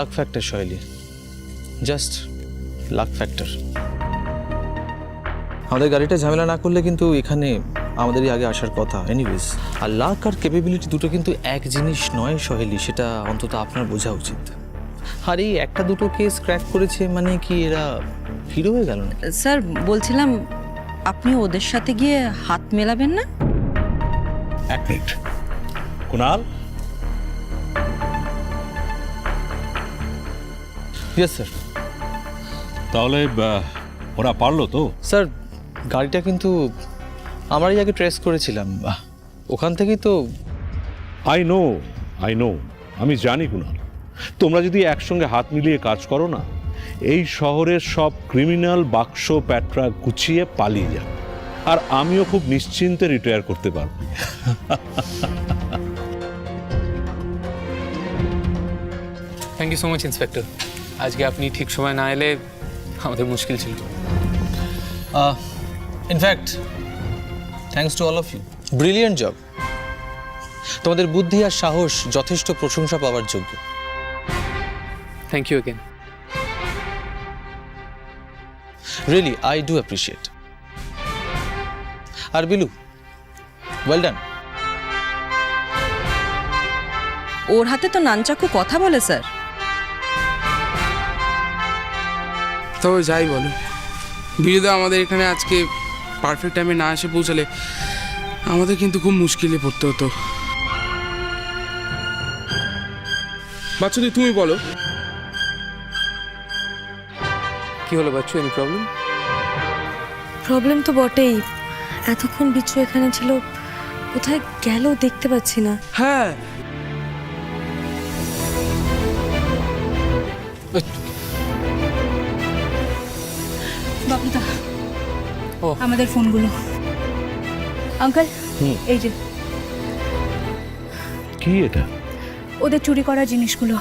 Lakh factor শৈলী, just lakh factor. আমাদের গাড়িটা ঝামেলা না করলে কিন্তু এখানে আমাদেরই আগে আসার কথা এনিওয়েজ। আর লাক আর ক্যাপেবিলিটি দুটো কিন্তু এক জিনিস নয় সহেলি, সেটা অন্তত আপনার বোঝা উচিত। আর এই একটা দুটো কেস ক্র্যাক করেছে মানে কি এরা হিরো হয়ে গেল না? স্যার বলছিলাম আপনি ওদের সাথে গিয়ে হাত মেলাবেন না? এক মিনিট কুনাল, ইয়েস স্যার। তাহলে ওরা পারলো তো? স্যার গাড়িটা কিন্তু আমরাই আগে ট্রেস করেছিলাম, ওখান থেকেই তো। আই নো, আমি জানি কুনাল, তোমরা যদি একসঙ্গে হাত মিলিয়ে কাজ করো না, এই শহরের সব ক্রিমিনাল বাক্স প্যাট্রা গুছিয়ে পালিয়ে যাবে, আর আমিও খুব নিশ্চিন্তে রিটায়ার করতে পারবো। Thank you so much inspector. আজকে আপনি ঠিক সময় না এলে আমাদের মুশকিল ছিল। In fact thanks to all of you, brilliant job. তোমাদের বুদ্ধি আর সাহস যথেষ্ট প্রশংসা পাওয়ার যোগ্য। Thank you again. Really I do appreciate. আর বিলু, ওয়েল ডান। ওর হাতে তো নানচাকু কথা বলে স্যার। তবে যাই বলো, বিরুদ্ধে আমাদের এখানে আজকে পারফেক্ট টাইমে না এসে পৌঁছালে আমাদের কিন্তু খুব মুশকিলে পড়তে হতো। বাচ্চাদি তুমি বলো। কি হলো বাচ্চু, এনি প্রবলেম? প্রবলেম তো বটেই, এতক্ষণ বিচ্ছু এখানে ছিল, কোথায় গেল দেখতে পাচ্ছি না। হ্যাঁ, বাবুদা, ও। আমাদের ফোনগুলো। আঙ্কেল এই যে কি এটা? ওদের চুরি করা জিনিসগুলো।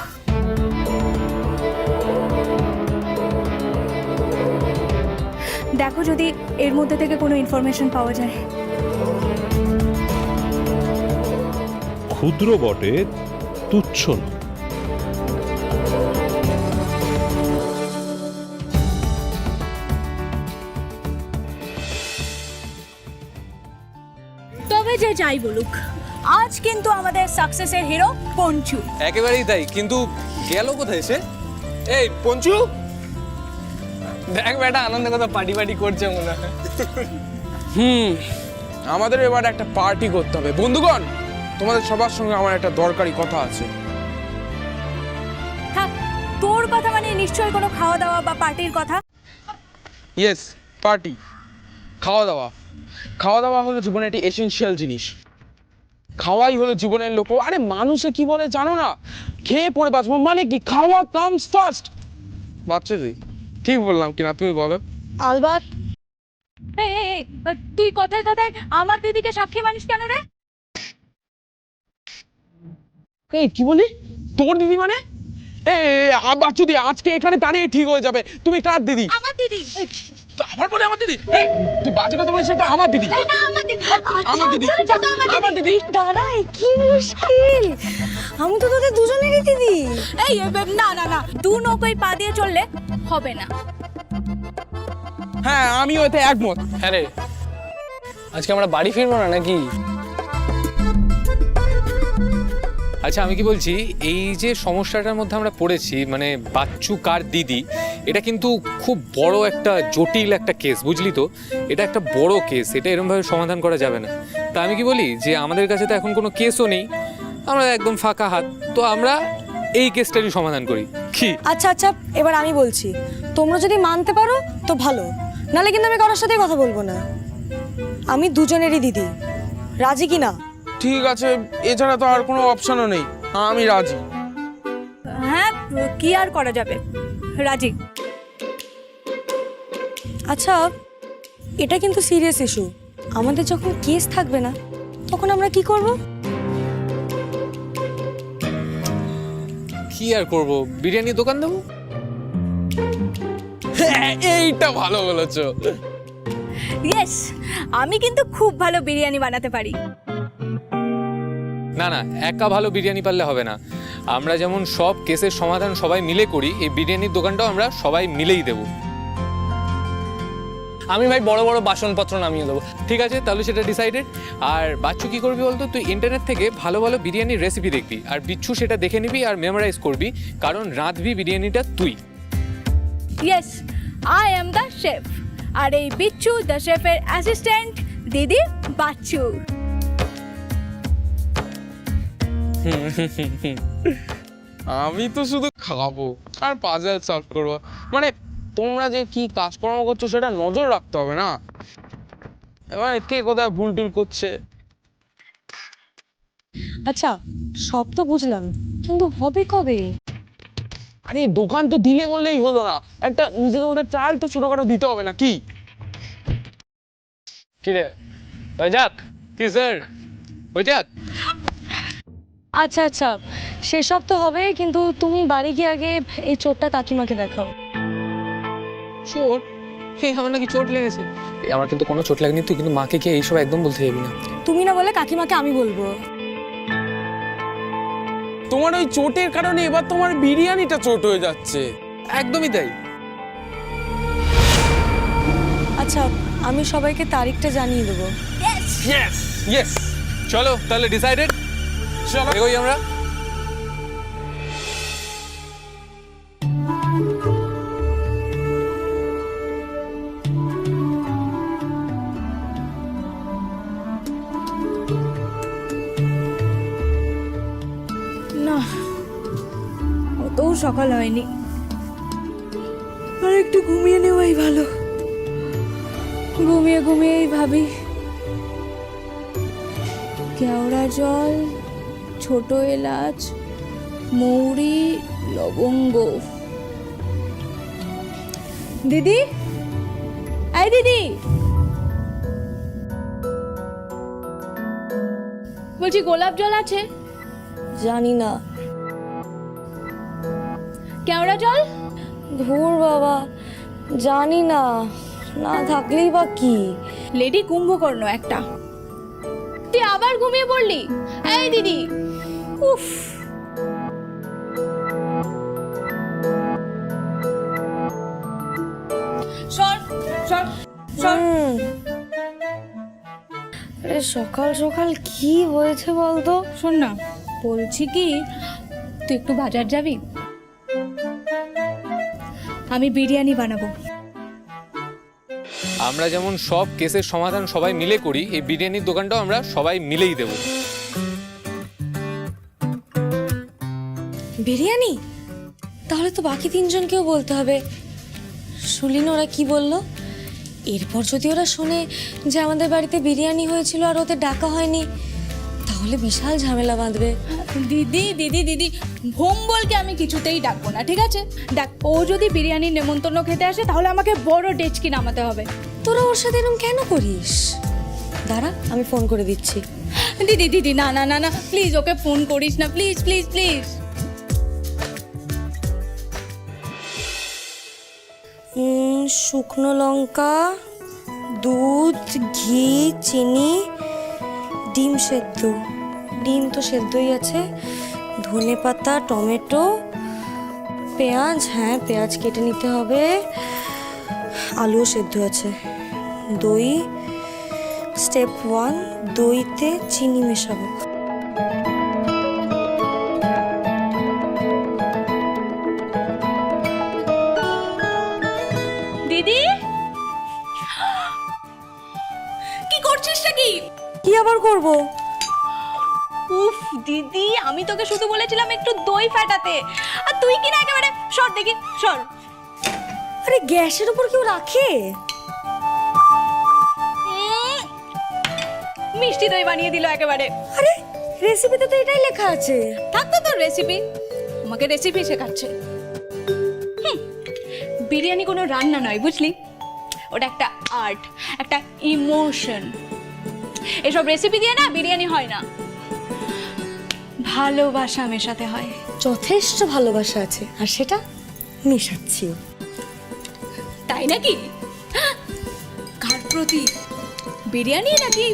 দেখো যদি এর মধ্যে থেকে কোনো ইনফরমেশন পাওয়া যায়। ক্ষুদ্র বটে, তুচ্ছ না। তবে যে যাই বলুক, আজ কিন্তু আমাদের সাকসেসের হিরো পঞ্চু। একেবারেই তাই, কিন্তু গেল কোথায় সে? এই পঞ্চু, দেখ বেটা আনন্দের কথা পার্টি পার্টি করছে মনে হয়। আমাদের এবার একটা পার্টি করতে হবে। বন্ধুগণ, তোমাদের সবার সঙ্গে আমার একটা দরকারি কথা আছে। থাক, তোর কথা মানে নিশ্চয়ই কোনো খাওয়া দাওয়া বা পার্টির কথা। ইয়েস, পার্টি, খাওয়া দাওয়া। খাওয়া দাওয়া হলো জীবনের একটি এসেনশিয়াল জিনিস। খাওয়াই হলো জীবনের লক্ষ্য। আরে মানুষে কি বলে জানো না, খেয়ে পরে বাঁচবো, মানে কি খাওয়া কামস ফার্স্ট। বাচ্চাদি ঠিক বললাম কিনা তুমি বলো? আলবাত। তুই কথায় কথায় আমার দিদিকে সাক্ষী মানিস কেন রে? এই কি বলি, তোর দিদি মানে? বাচ্চুদি আজকে এখানে দাঁড়িয়ে ঠিক হয়ে যাবে। তুমি কার দিদি? আমার দিদি। আমার বলে আমার দিদি? তুই বাজে কথা বলিস, সেটা আমার দিদি। আমার দিদি, আমার দিদি। দাঁড়া, কি মুশকিল, আমি তো তোদের দুজনেরই দিদি। এই না না না, দু নৌকোয় পা দিয়ে চললে হবে না। হ্যাঁ, আমিও এতে একমত। হ্যাঁ রে, আজকে আমরা বাড়ি ফিরবো না নাকি? আচ্ছা আমি কি বলছি, এই যে সমস্যাটার মধ্যে আমরা পড়েছি, মানে বাচ্চু কার দিদি, এটা কিন্তু খুব বড় একটা জটিল একটা কেস, বুঝলি তো? এটা একটা বড় কেস, এটা এরকমভাবে সমাধান করা যাবে না। তা আমি কি বলি যে আমাদের কাছে তো এখন কোনো কেসও নেই, আমরা একদম ফাঁকা হাত, তো আমরা এই কেসটারই সমাধান করি কি? আচ্ছা আচ্ছা, এবার আমি বলছি, তোমরা যদি মানতে পারো তো ভালো, নাহলে কিন্তু আমি কারোর সাথে কথা বলবো না। আমি দুজনেরই দিদি, রাজি কি না? ঠিক আছে, এছাড়া তো আর কোনো অপশনও নেই, আমি রাজি। হ্যাঁ, কি আর করা যাবে, রাজি। আচ্ছা, এটা কিন্তু সিরিয়াস ইস্যু, আমাদের যখন কেস থাকবে না তখন আমরা কি করব? কি আর করব, বিরিয়ানি দোকান দেবো। এইটা ভালো বলেছো। ইয়েস, আমি কিন্তু খুব ভালো বিরিয়ানি বানাতে পারি। না না, একা ভালো বিরিয়ানি পারলে হবে না। আমরা যেমন সব কেসের সমাধান সবাই মিলে করি, এই বিরিয়ানির দোকানটাও আমরা সবাই মিলেই দেবো। আমি ভাই বড় বড় বাসনপত্র নামিয়ে দেবো। ঠিক আছে, তাহলে সেটা ডিসাইডেড। আর বাচ্চু কি করবি বলতো, তুই ইন্টারনেট থেকে ভালো ভালো বিরিয়ানির রেসিপি দেখবি, আর বিচ্ছু সেটা দেখে নিবি আর মেমোরাইজ করবি, কারণ রাঁধবি বিরিয়ানিটা তুই। Yes, I am the chef, আর এই বিচ্ছু দ্য শেফের অ্যাসিস্ট্যান্ট, দিদি বাচ্চু। আমি তো শুধু খাবো আর পাজল সলভ করবো। মানে তোমরা যে কি কাজকর্ম করছো সেটা নজর রাখতে হবে না? এবার কে কোথায় ভুল টুল করছে। আচ্ছা, সব তো বুঝলাম, কিন্তু হবে কবে? আরে দোকান তো দিলে বললেই হলো না, একটা নিজেদের মধ্যে ট্রায়াল তো ছোটখাটো দিতে হবে না কি? কি রে, হয়ে যাক? কি স্যার, ওই যাক। আচ্ছা আচ্ছা, সেসব তো হবে, কিন্তু তুমি বাড়ি গিয়ে আগে এই চোটটা কাকিমাকে দেখাও। চোট? আমার নাকি চোট লেগেছে? আমার কিন্তু কোনো চোট লাগেনি, তুই কিন্তু মাকে গিয়ে এইসব একদম বলতে যাবি না। তুমি না বলে কাকিমাকে আমি বলবো। তোমার ওই চোটের কারণে এবার তোমার বিরিয়ানিটা চোট হয়ে যাচ্ছে। একদমই তাই। আচ্ছা, আমি সবাইকে তারিখটা জানিয়ে দেবো। ইয়েস, চলো তাহলে ডিসাইডেড, চলো এগোই আমরা। না, অতও সকাল হয়নি, আর একটু ঘুমিয়ে নেওয়াই ভালো। ঘুমিয়ে ঘুমিয়েই ভাবি কেওড়া জল, ছোট এলাচ, মৌরি, লবঙ্গ। দিদি, এই দিদি, বলছি গোলাপ জল আছে? জানি না। কেওড়া জল? ধুর বাবা, জানি না, না থাকলেই বা কি। লেডি কুম্ভকর্ণ একটা। তুই আবার ঘুমিয়ে পড়লি? এই দিদি, উফ। সর সর সর। আরে সকাল সকাল কি হয়েছে বলতো? শোন না, বলছি কি, তুই একটু বাজার যাবি? আমি বিরিয়ানি বানাবো। আমরা যেমন সব কেসের সমাধান সবাই মিলে করি, এই বিরিয়ানির দোকানটাও আমরা সবাই মিলেই দেবো। বিরিয়ানি? তাহলে তো বাকি তিনজনকেও বলতে হবে। শুনলি না ওরা কি বললো? এরপর যদি ওরা শোনে যে আমাদের বাড়িতে বিরিয়ানি হয়েছিল আর ওদের ডাকা হয়নি, তাহলে বিশাল ঝামেলা বাঁধবে। দিদি দিদি দিদি, ভোম্বলকে আমি কিছুতেই ডাকবো না, ঠিক আছে? ডাক, ও যদি বিরিয়ানির নেমন্তন্ন খেতে আসে তাহলে আমাকে বড় ডেচকি নামাতে হবে। তোরা ওর সাথে এরকম কেন করিস? দাঁড়া, আমি ফোন করে দিচ্ছি। দিদি দিদি, না না না না, প্লিজ ওকে ফোন করিস না, প্লিজ প্লিজ প্লিজ। শুকনো লঙ্কা, দুধ, ঘি, চিনি, ডিম সেদ্ধ। ডিম তো সেদ্ধই আছে। ধনেপাতা, টমেটো, পেঁয়াজ, হ্যাঁ পেঁয়াজ কেটে নিতে হবে। আলুও সেদ্ধ আছে। দই, স্টেপ 1, দইতে চিনি মেশাবো। দিদি, কি করছিস নাকি? কি আবার করব? উফ দিদি, আমি তোকে শুধু বলেছিলাম একটু দই ফাটাতে, আর তুই কি না একেবারে সর দেখি, সর। আরে গ্যাসের উপর কেউ রাখে? মিষ্টি দই বানিয়ে দিল একেবারে। আরে রেসিপিতে তো এটাই লেখা আছে। থাকতো তোর রেসিপি, আমাকে রেসিপি শেখাচ্ছে। বিরিয়ানি কোনো রান্না নয়, বুঝলি? ওটা একটা আর্ট, একটা ইমোশন। এসব রেসিপি দিয়ে না বিরিয়ানি হয় না, ভালোবাসা মেশাতে হয়। যথেষ্ট ভালোবাসা আছে, আর সেটা মেশাচ্ছি। তাই নাকি? কার প্রতি? বিরিয়ানি নাকি?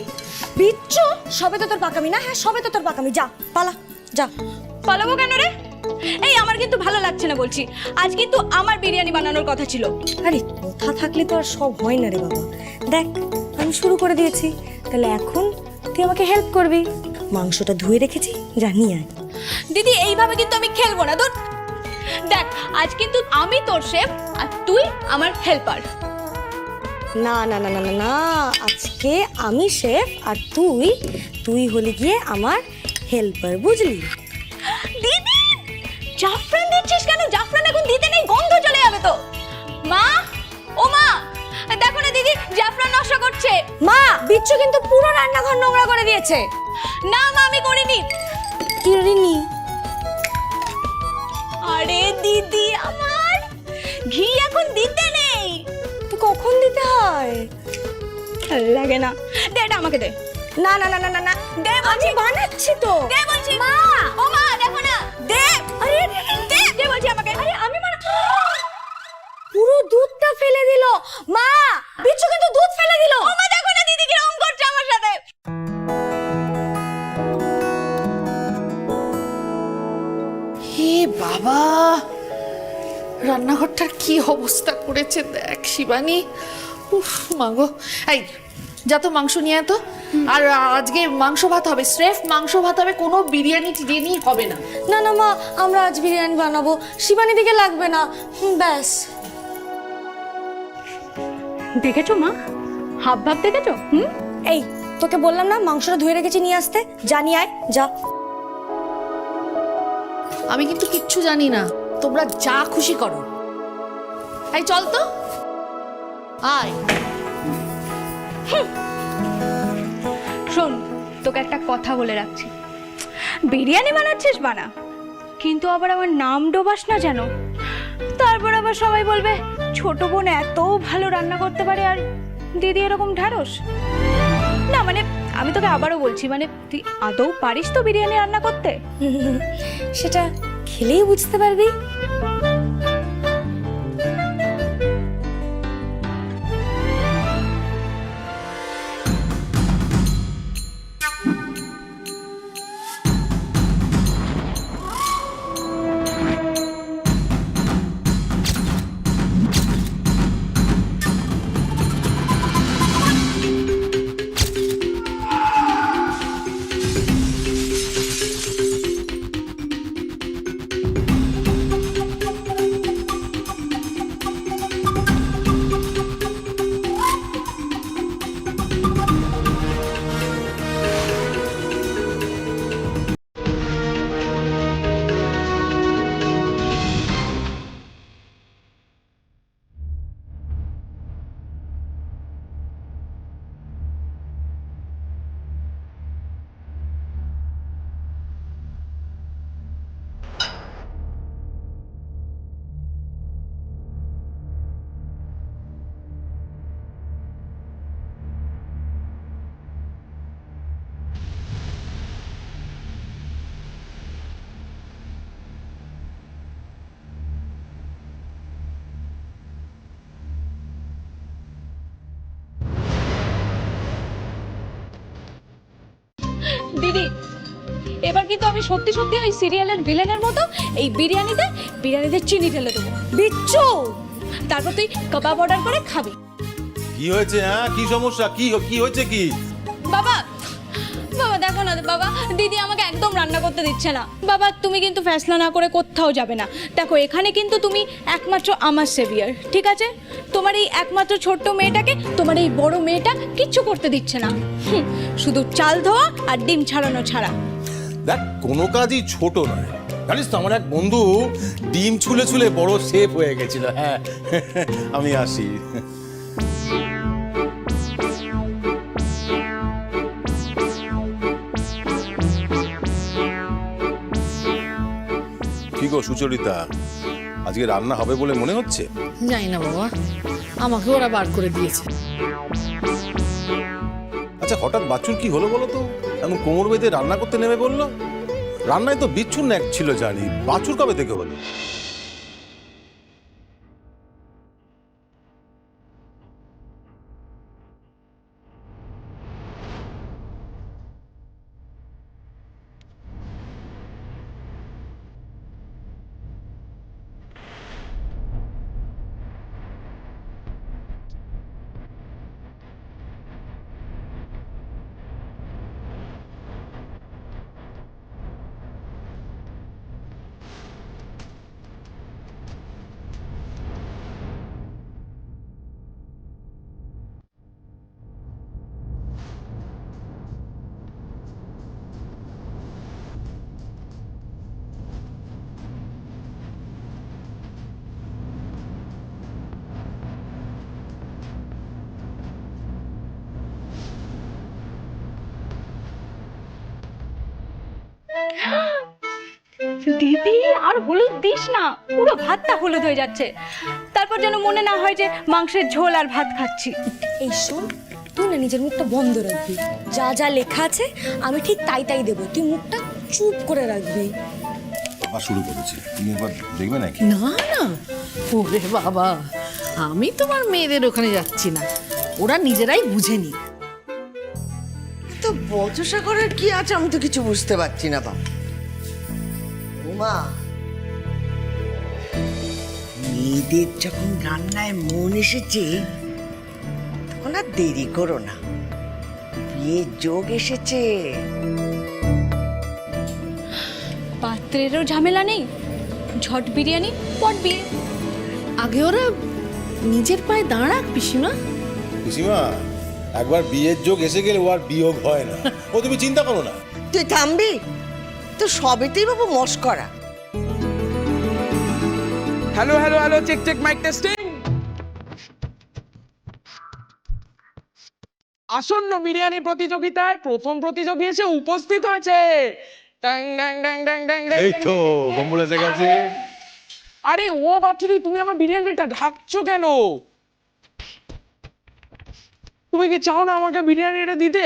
বিচ্ছু, সবে তো তোর পাকামি না? হ্যাঁ, সবে তো তোর পাকামি। যা পালা, যা। পালাবো কেন রে? এই আমার কিন্তু ভালো লাগছে না বলছি। আজ কিন্তু আমার বিরিয়ানি বানানোর কথা ছিল। আরে কথা থাকলে তো আর সব হয় না রে বাবা। দেখ, আমি শুরু করে দিয়েছি, তাহলে এখন তুই আমাকে হেল্প করবি। মাংসটা ধুয়ে রেখেছি, যা নিয়ে আয়। দিদি এইভাবে কিন্তু আমি খেলবো না। তোর দেখ, আজ কিন্তু আমি তোর শেফ আর তুই আমার হেল্পার। না না না না না না, আজকে আমি শেফ আর তুই হলি গিয়ে আমার হেল্পার, বুঝলি? দিদি, জাফরান দিচ্ছিস কেন? জাফরান এখন দিতে নেই, গন্ধ চলে যাবে তো। মা, ও মা, দেখো না দিদি জাফরান নষ্ট করছে। মা, বিচ্ছু কিন্তু পুরো রান্নাঘর নোংরা করে দিয়েছে। না মা, আমি করিনি। কি রিনি? আরে দিদি আমার, ঘি এখন দিতে নেই। তো কখন দিতে হয়? ভালো লাগে না। দে এটা আমাকে দে। না না না না না না, দে বলছি। আমি বানাচ্ছি তো। দে বলছি। মা, ও মা দেখো না। দে। আরে দে, দে বলছি আমাকে। আরে আমি পুরো দুধটা ফেলে দিল। মা, বিচ্ছু কিন্তু দুধ ফেলে দিল। ও মা দেখো না দিদি কিরকম করছে আমার সাথে। হে বাবা, রান্নাঘরটার কি অবস্থা করেছে দেখ শিবানী। উফ মাগো, এই যা তো মাংস নিয়ে আয় তো। আর আজকে মাংস ভাত হবে, স্রেফ মাংস ভাত হবে, কোনো বিরিয়ানি টিরিয়ানি হবে না। না না মা, আমরা আজ বিরিয়ানি বানাবো, শিবানী দিকে লাগবে না। ব্যাস। দেখেছো মা, হাব ভাব দেখেছো? এই, তোকে বললাম না মাংসটা ধুয়ে রেখেছি, নিয়ে আসতে। যা নিয়ে আয়, যা। আমি কিন্তু কিচ্ছু জানি না, তোমরা যা খুশি করো। এই চল তো, আয়। শোন, তোকে একটা কথা বলে রাখছি। বিরিয়ানি বানাচ্ছিস বানা, কিন্তু আবার আমার নাম ডোবাস না যেন। তারপর আবার সবাই বলবে ছোট বোন এত ভালো রান্না করতে পারে আর দিদি এরকম ঢ্যাঁড়স। না মানে আমি তোকে আবারও বলছি, মানে তুই আদৌ পারিস তো বিরিয়ানি রান্না করতে? সেটা খেলেই বুঝতে পারবি। দিদি, এবার কিন্তু আমি সত্যি সত্যি ওই সিরিয়ালের ভিলেনের মতো এই বিরিয়ানিতে চিনি ঢেলে দেবো। বিচ্ছু, তারপর তুই কাবাব অর্ডার করে খাবি। কি হয়েছে? হ্যাঁ, কি সমস্যা? কি হয়েছে? কি বাবা, বাবা দেখো না বাবা, দিদি আমাকে একদম রান্না করতে দিচ্ছে না। বাবা তুমি কিন্তু ফ্যাসলা না করে কোথাও যাবে না। দেখো এখানে কিন্তু তুমি একমাত্র আমার সেভিয়ার, ঠিক আছে? তোমার এই একমাত্র ছোট্ট মেয়েটাকে তোমার এই বড় মেয়েটা কিচ্ছু করতে দিচ্ছে না। শুধু চাল ধোয়া আর ডিম ছাড়ানো ছাড়া। দেখ, কোনো কাজই ছোট নয়। জানিস তো, আমার এক বন্ধু ডিম ছুলে ছুলে বড় শেফ হয়ে গেছিল। হ্যাঁ, আমি আসি। কি গো সুচরিতা, আজকে রান্না হবে বলে মনে হচ্ছে? জানি না বাবা, আমাকে ওরা বার করে দিয়েছে। আচ্ছা, হঠাৎ বাচ্চুর কি হলো বলো তো? এমন কোমর বেঁধে রান্না করতে নেমে বললো। রান্নায় তো বিচ্ছুর ন্যাক ছিল জানি, বাছুর কবে থেকে হলো? দিদি আর হলুদ দিস না, পুরো ভাতটা হলুদ হয়ে যাচ্ছে। তারপর যেন মনে না হয় যে মাংসের ঝোল আর ভাত খাচ্ছি। এই শোন, তুই না নিজের মুখটা বন্ধ রাখবি। যা যা লেখা আছে আমি ঠিক তাই তাই দেবো, তুই মুখটা চুপ করে রাখবি। আবার শুরু করেছে, তুমি একবার দেখবে নাকি? না না, ওরে বাবা, আমি তোমার মেয়েদের ওখানে যাচ্ছি না, ওরা নিজেরাই বুঝে নি। তো বচসা করার কি আছে আমি তো কিছু বুঝতে পারছি না বাবা। উমা, মেয়েদের যখন রান্নায় মন এসেছে তখন আর দেরি করো না, বিয়ের যোগ এসেছে। পাত্রেরও ঝামেলা নেই, ঝট বিরিয়ানি পট বিয়ে। আগে ওরা নিজের পায়ে দাঁড়াক পিসিমা। পিসিমা, একবার বিয়ের যোগ এসে গেলে ও আর বিয়োগ হয় না, ও তুমি চিন্তা করো না। তুই থামবি তো? সবেতেই বাবু মস্করা। Hello hello hello, check check, mic testing. আসন্ন বিরিয়ানি প্রতিযোগিতায় প্রথম প্রতিযোগী এসে উপস্থিত হয়েছে। ট্যাং ট্যাং ট্যাং ট্যাং ট্যাং ট্যাং। এই তো বম্বুল এসে গেছে। আরে ও বাচ্চুরি, তুমি আমার বিরিয়ানিটা ঢাকছো কেন? তুমি কি চাও না আমাকে বিরিয়ানিটা দিতে?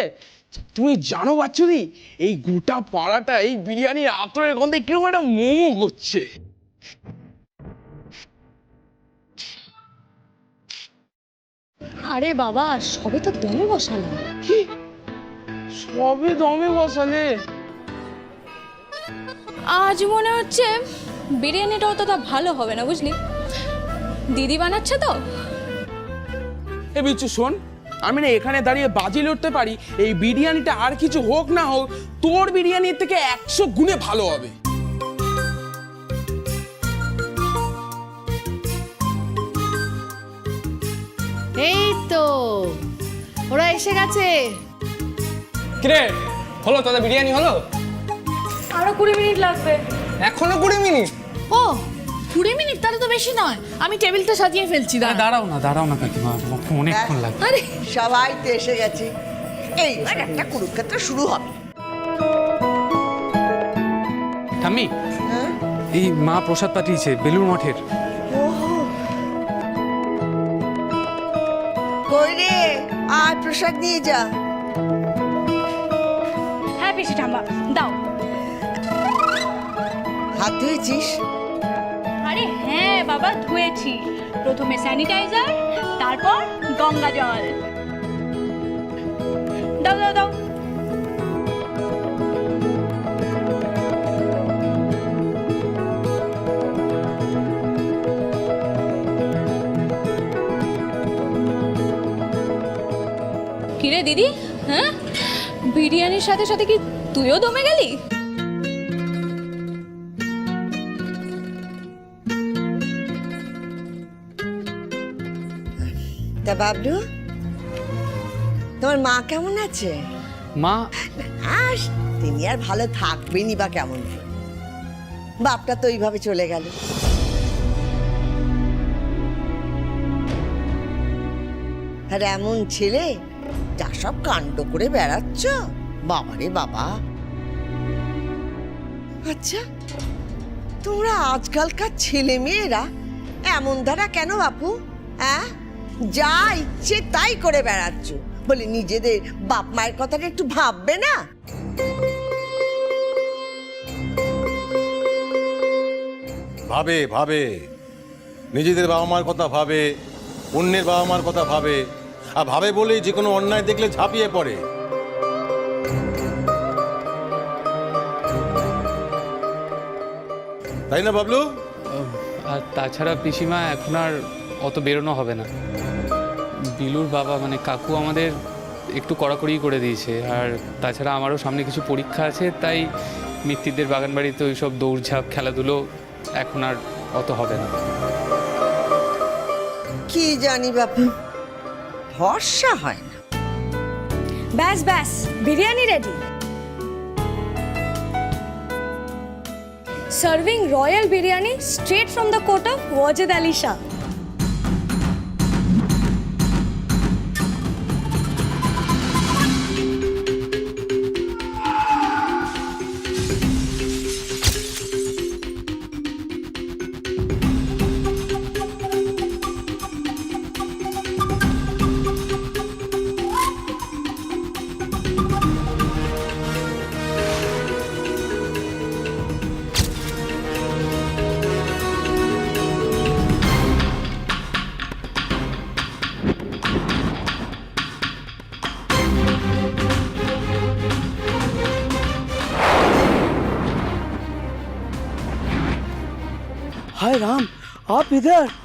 তুমি জানো বাচ্চুরি, এই গোটা পাড়াটা এই বিরিয়ানির আতরের গন্ধে কিরকম একটা মোমো করছে। আরে বাবা, সবে তো দমে বসালাম। কি সবে দমে বসালে? আজ মনে হচ্ছে বিরিয়ানিটা অতটা ভালো হবে না, বুঝলি? দিদি বানাচ্ছে তো। এ বিচ্ছু শোন, আমি না এখানে দাঁড়িয়ে বাজি লড়তে পারি, এই বিরিয়ানিটা আর কিছু হোক না হোক তোর বিরিয়ানির থেকে 100 গুণে ভালো হবে। এই তো ওরা এসে গেছে। কিরে, হলো তোদের বিরিয়ানি হলো? আরো 20 মিনিট লাগবে। এখনো 20 মিনিট? ও 20 মিনিট, তাহলে তো বেশি নয়। আমি টেবিলটা সাজিয়ে ফেলছি। দাঁড়াও না কাকিমা, অনেকক্ষণ লাগবে। আরে সবাই তো এসে গেছে, এইবার একটা কুরুক্ষেত্র শুরু হবে। ঠাম্মি, এই মা প্রসাদ পাঠিয়েছে বেলুর মঠের। কই রে, আর প্রসাদ নিয়ে যা। হ্যাঁ পিসি ঠাম্মা, দাও। হাত ধুয়েছিস? আরে হ্যাঁ বাবা, ধুয়েছি। প্রথমে স্যানিটাইজার, তারপর গঙ্গা জল। দাও দাও দাও। কিরে দিদি, হ্যাঁ বিরিয়ানির সাথে সাথে কি তুইও দমে গেলি? তা বাবলু, তোমার মা কেমন আছে? মা আর তিনি আর ভালো থাকবেনই বা কেমন? বাপটা তো এইভাবে চলে গেল। আর এমন ছেলে যা সব কাণ্ড করে বেড়াচ্ছ, বাবারে বাবা। আচ্ছা, তোমরা আজকালকার ছেলে মেয়েরা এমন ধারা কেন বাপু? হ্যাঁ, যা ইচ্ছে তাই করে বেড়াচ্ছ, বলে নিজেদের বাপ মায়ের কথাটা একটু ভাববে না? ভাবে ভাবে, নিজেদের বাবা মার কথা ভাবে, অন্যের বাবা মার কথা ভাবে, আর ভাবে বলেই যে কোনো অন্যায় দেখলে ঝাঁপিয়ে পড়ে। তাই না বাবলু? আর তাছাড়া পিসিমা এখন আর অত বেরোনো হবে না। বিলুর বাবা মানে কাকু আমাদের একটু কড়াকড়ি করে দিয়েছে, আর তাছাড়া আমারও সামনে কিছু পরীক্ষা আছে, তাই মিত্তিরদের বাগান বাড়িতে ওই সব দৌড়ঝাঁপ খেলাধুলো এখন আর অত হবে না। কি জানি বাপু, ভরসা হয় না। ব্যাস ব্যাস, biryani ready. Serving royal biryani straight from the court of Wajid Ali Shah. हाय राम, आप इधर?